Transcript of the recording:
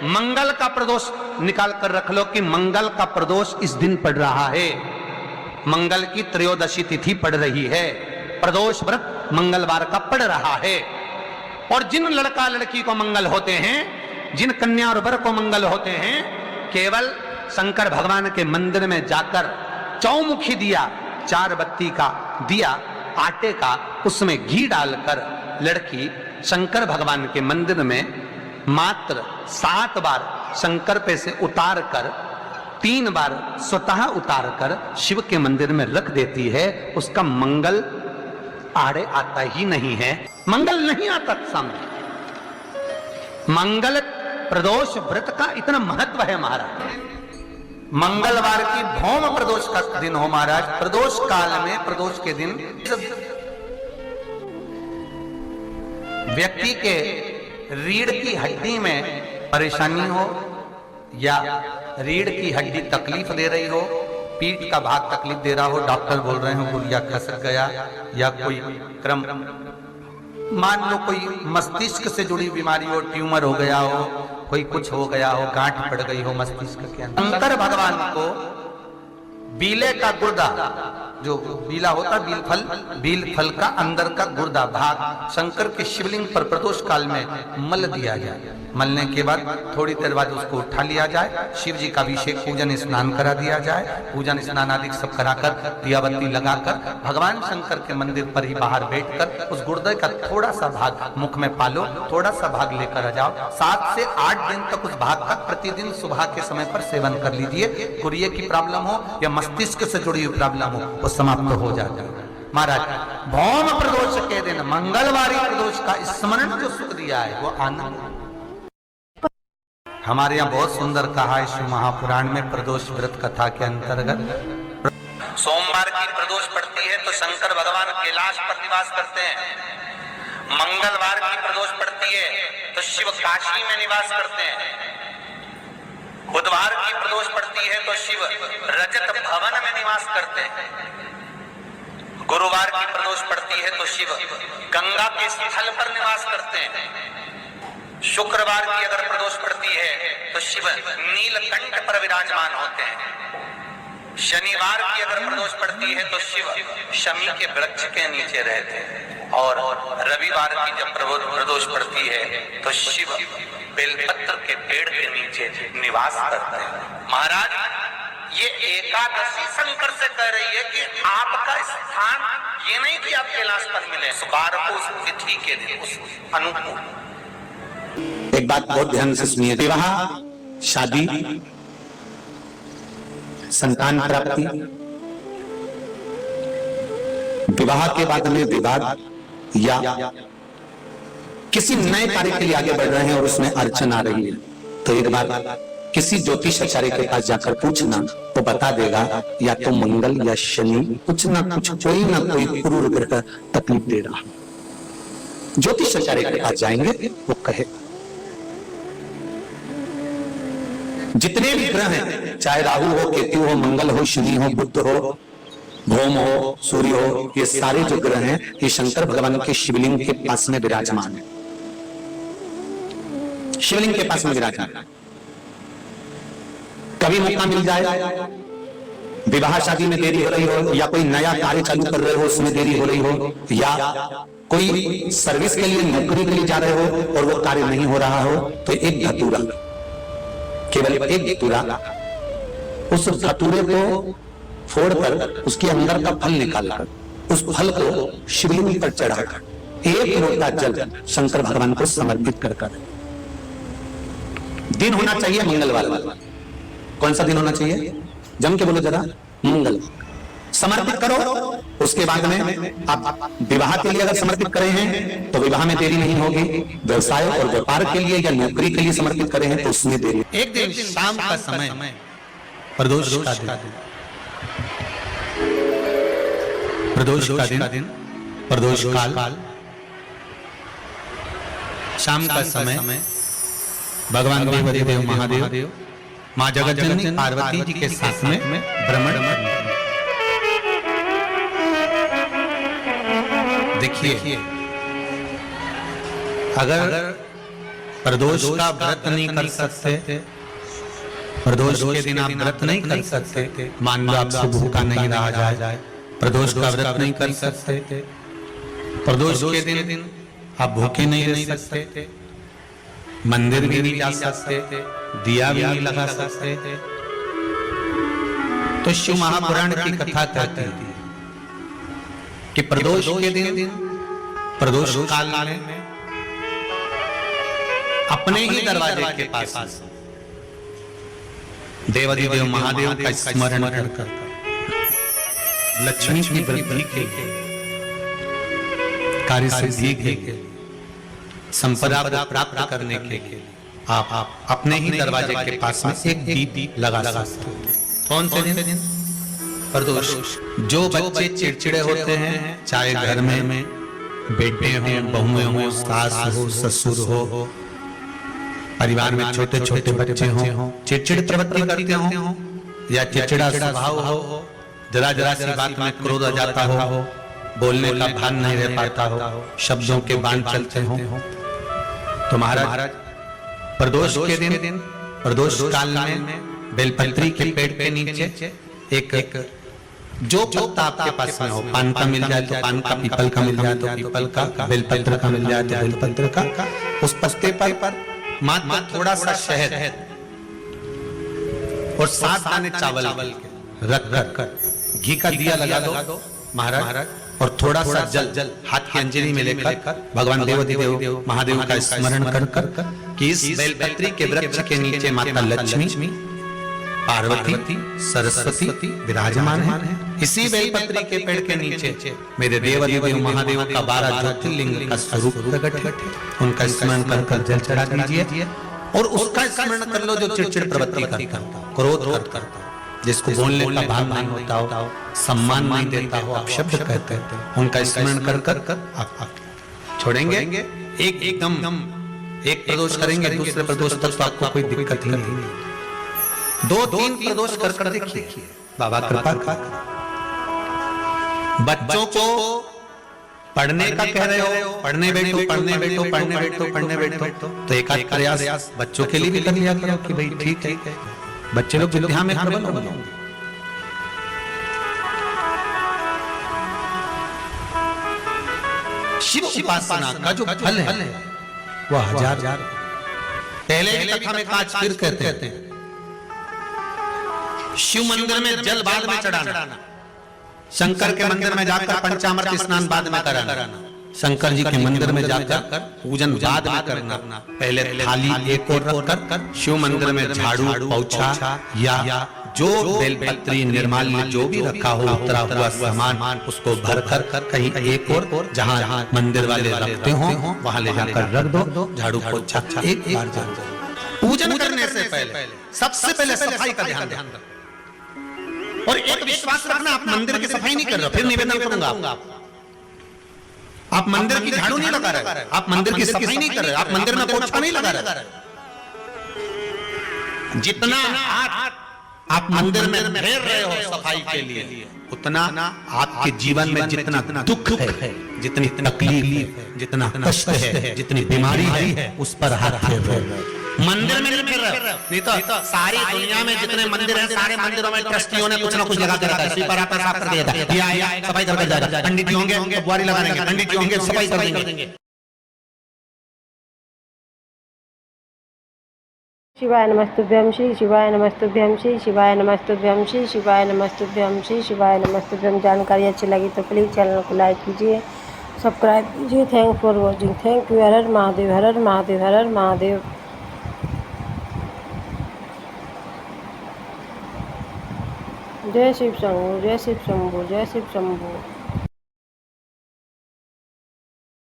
मंगल का प्रदोष निकाल कर रख लो कि मंगल का प्रदोष इस दिन पड़ रहा है, मंगल की त्रयोदशी तिथि पड़ रही है, प्रदोष व्रत मंगलवार का पड़ रहा है। और जिन लड़का लड़की को मंगल होते हैं, जिन कन्या और वर को मंगल होते हैं, केवल शंकर भगवान के मंदिर में जाकर चौमुखी दिया, 4 बत्ती का दिया आटे का, उसमें घी डालकर लड़की शंकर भगवान के मंदिर में मात्र 7 बार शंकर पे से उतार कर 3 बार स्वतः उतार कर शिव के मंदिर में रख देती है, उसका मंगल आड़े आता ही नहीं है, मंगल नहीं आता सामने। मंगल प्रदोष व्रत का इतना महत्व है महाराज। मंगलवार की भौम प्रदोष का दिन हो महाराज, प्रदोष काल में, प्रदोष के दिन व्यक्ति के रीढ़ की हड्डी में परेशानी हो या रीढ़ की हड्डी तकलीफ दे रही हो, पीठ का भाग तकलीफ दे रहा हो, डॉक्टर बोल रहे हो गुड़िया खसक गया, या कोई क्रम, मान लो कोई मस्तिष्क से जुड़ी बीमारी हो, ट्यूमर हो गया हो, कोई कुछ हो गया हो, गांठ पड़ गई हो मस्तिष्क के अंदर, शंकर भगवान को बीले का गुर्दा, जो बीला होता बील फल का अंदर का गुर्दा भाग शंकर के शिवलिंग पर प्रदोष काल में मल दिया जाए। मलने के बाद थोड़ी देर बाद उसको उठा लिया जाए, शिव जी का अभिषेक पूजन स्नान करा दिया जाए, पूजन स्नान आदि सब कराकर दिया बत्ती लगाकर भगवान शंकर के मंदिर पर ही बाहर बैठकर उस गुर्दे का थोड़ा सा भाग मुख में पालो, थोड़ा सा भाग लेकर आ जाओ। 7 से 8 दिन तक उस भाग का प्रतिदिन सुबह के समय पर सेवन कर लीजिए। गुर्दे की प्रॉब्लम हो या मस्तिष्क से जुड़ी हुई प्रॉब्लम हो, वो समाप्त हो जाता है महाराज। भौम प्रदोष के दिन मंगलवारी प्रदोष का स्मरण जो सुख दिया है वो आनंद। हमारे यहाँ बहुत सुंदर कहा है शिव महापुराण में प्रदोष व्रत कथा के अंतर्गत, सोमवार की प्रदोष पड़ती है तो शंकर भगवान कैलाश पर निवास करते हैं, मंगलवार की प्रदोष पड़ती है तो शिव काशी में निवास करते हैं, बुधवार की प्रदोष पड़ती है तो शिव रजत भवन में निवास करते हैं, गुरुवार की प्रदोष पड़ती है तो शिव गंगा के स्थल पर निवास करते हैं, शुक्रवार की अगर प्रदोष पड़ती है तो शिव नीलकंठ पर विराजमान होते हैं, शनिवार की अगर प्रदोष पड़ती है तो शिव शमी के वृक्ष के नीचे रहते हैं, और रविवार की जब प्रदोष पड़ती है तो शिव बेलपत्र के पेड़ के नीचे निवास करते हैं। महाराज ये एकादशी शंकर से कह रही है कि आपका स्थान ये नहीं कि आप कैलाश पर मिले, सुकार को उस तिथि के दिन उस अनुकूल। एक बात बहुत ध्यान से सुनिए, विवाह, शादी, संतान प्राप्ति, विवाह के बाद में विवाद या किसी नए कार्य के लिए आगे बढ़ रहे हैं और उसमें अड़चन आ रही है, तो एक बार किसी ज्योतिष आचार्य के पास जाकर पूछना, वो बता देगा या तो मंगल या शनि कुछ ना कुछ, कोई ना कोई क्रूर ग्रह तकलीफ दे रहा। ज्योतिष आचार्य के पास जाएंगे वो कहेगा। जितने भी ग्रह हैं, चाहे राहु हो, केतु हो, मंगल हो, शनि हो, बुध हो, भौम हो, सूर्य हो, ये सारे जो ग्रह हैं ये शंकर भगवान के शिवलिंग के पास में विराजमान है, शिवलिंग के पास में विराजमान है। कभी मौका मिल जाए, विवाह शादी में देरी हो रही हो, या कोई नया कार्य चालू कर रहे हो उसमें देरी हो रही हो, या कोई सर्विस के लिए, नौकरी के लिए जा रहे हो और वो कार्य नहीं हो रहा हो, तो एक धतूरा, केवल एक धतूरा, उस धतूरे को फोड़कर उसके अंदर का फल निकालकर उस फल को शिवलिंग पर चढ़ाकर 1 लोटा जल शंकर भगवान को समर्पित कर दिन होना चाहिए मंगलवार। कौन सा दिन होना चाहिए? जम के बोलो जरा, मंगल। समर्पित करो। उसके बाद में आप विवाह के लिए अगर समर्पित करे हैं तो विवाह में देरी नहीं होगी, व्यवसाय और व्यापार के लिए या नौकरी के लिए समर्पित करे हैं तो उसमें देरी। एक दिन शाम का समय, प्रदोष का दिन, प्रदोष का दिन, प्रदोष काल, शाम का समय, भगवान देव महादेव माँ जगत जननी पार्वती जी के साथ में भ्रमण। देखिए, अगर प्रदोष का व्रत नहीं कर सकते, प्रदोष के दिन आप व्रत नहीं कर सकते, मान लो आपसे भूखा नहीं रहा जाए, प्रदोष का व्रत नहीं कर सकते, प्रदोष के दिन आप भूखे नहीं रह सकते, मंदिर भी नहीं जा सकते, दिया भी नहीं लगा सकते। तो शिव महापुराण की कथा कहती है कि प्रदोष के दिन, प्रदोष काल में अपने ही दरवाजे के पास देवाधिदेव महादेव का स्मरण कर लक्ष्मी की वृद्धि के लिए, कार्य सिद्धि के लिए, संपदा को प्राप्त करने के लिए आप अपने ही दरवाजे के पास में एक दीप लगा सकते हो। कौन से दिन? प्रदोष। जो बच्चे चिड़चिड़े होते हैं, चाहे घर में बेटे हों, बहुएं हों, सास हो, ससुर हो, परिवार में छोटे छोटे बच्चे हों, चिड़चिड़ प्रवृत्ति करते हों या चिड़चिड़ा स्वभाव हो, जरा जरा सी बात में क्रोध आ जाता हो, बोलने का भान नहीं रह पाता हो, शब्दों के बाण चलते हों, तो महाराज प्रदोष के दिन, प्रदोष काल में बेलपत्री के पेड़ के नीचे एक जो पत्ता आपके पास में हो, पान का मिल जाए तो पान का, पीपल का मिल जाए तो पीपल का, बेलपत्र का मिल जाए तो बेलपत्र का, उस पत्ते पर मात्र थोड़ा सा शहद और 7 दाने चावल रख कर घी का दिया लगा दो महाराज, और थोड़ा सा जल हाथ की अंजलि में लेकर भगवान देवाधिदेव महादेव का स्मरण कर कि इस बेलपत्री के वृक्ष के नीचे माता लक्ष्मी, पार्वती, सरस्वती विराजमान है। इसी बेलपत्री के पेड़ के नीचे मेरे देवाधिदेव महादेव का 12 ज्योतिर्लिंग का स्वरूप प्रकट है। उनका स्मरण कर जल चढ़ा दीजिए और उसका स्मरण कर लो जो चिड़चिड़ प्रवृत्ति करता हो, क्रोध करता हो, जिसको बोलने का भाव नहीं होता हो, सम्मान नहीं देता हो, आप शब्द कहते हैं, उनका स्मरण कर आप छोड़ेंगे। एकदम एक प्रदोष करेंगे, दूसरे प्रदोष तक तो आपको कोई दिक्कत ही नहीं। 2-3 प्रदोष कर देखिए, बाबा कृपा कर। बच्चों को पढ़ने का कह रहे हो, पढ़ने बैठो, तो एक आध प्रयास बच्चों के लिए भी कर लिया करो कि भाई ठीक है, बच्चे लोग विद्या में प्रबल होंगे। शिव उपासना का जो फल है वह हजार। पहले की कथा में आज फिर कहते हैं, शिव मंदिर में जल बाद में चढ़ाना, शंकर के मंदिर में जाकर पंचामृत स्नान बाद में कराना, शंकर जी के मंदिर में जाकर पूजन बाद में करना, पहले थाली एक और रख कर शिव मंदिर में झाड़ू पोछा या जो बेलपत्री निर्माल्य जो भी रखा हो उतरा हुआ सामान उसको भर कर कहीं एक और जहां मंदिर वाले रखते हो वहां ले जाकर रख दो, झाड़ू पोछा एक बार पूजन करने से पहले सबसे पहले सफाई का ध्यान रखना। और एक विश्वास रखना, आप मंदिर की सफाई नहीं कर रहे, फिर निवेदन करूंगा, आप मंदिर की झाड़ू नहीं लगा रहे, आप मंदिर की सफाई नहीं कर रहे, आप मंदिर में पोछा नहीं लगा रहे। जितना आप मंदिर में फेर रहे हो सफाई के लिए, उतना आपके जीवन में जितना दुख है, जितनी तकलीफ है, जितना कष्ट है, जितनी बीमारी है, उस पर हाथ फेर रहे हो। मंदिर में नहीं फिर रहे, नहीं तो सारी दुनिया में जितने मंदिर हैं, सारे मंदिरों में ट्रस्टियों ने कुछ ना कुछ लगा के रखा है, स्वीपर आता साफ कर देगा, ये सफाई कर देगा, पंडित जी होंगे तो बुआरी लगा देंगे, पंडित जी होंगे सफाई कर देंगे। शिवाय नमस्तुभ्यं श्री शिवाय नमस्तुभ्यं श्री शिवाय नमस्तुभ्यं श्री शिवाय नमस्तुभ्यं श्री शिवाय नमस्तुभ्यं। जानकारी अच्छी लगी तो प्लीज़ चैनल को लाइक कीजिए, सब्सक्राइब कीजिए। Thanks for watching. Thank you. हर हर महादेव, हर हर महादेव, हर हर महादेव। जय शिव शंभू, जय शिव शंभू, जय शिव शंभू।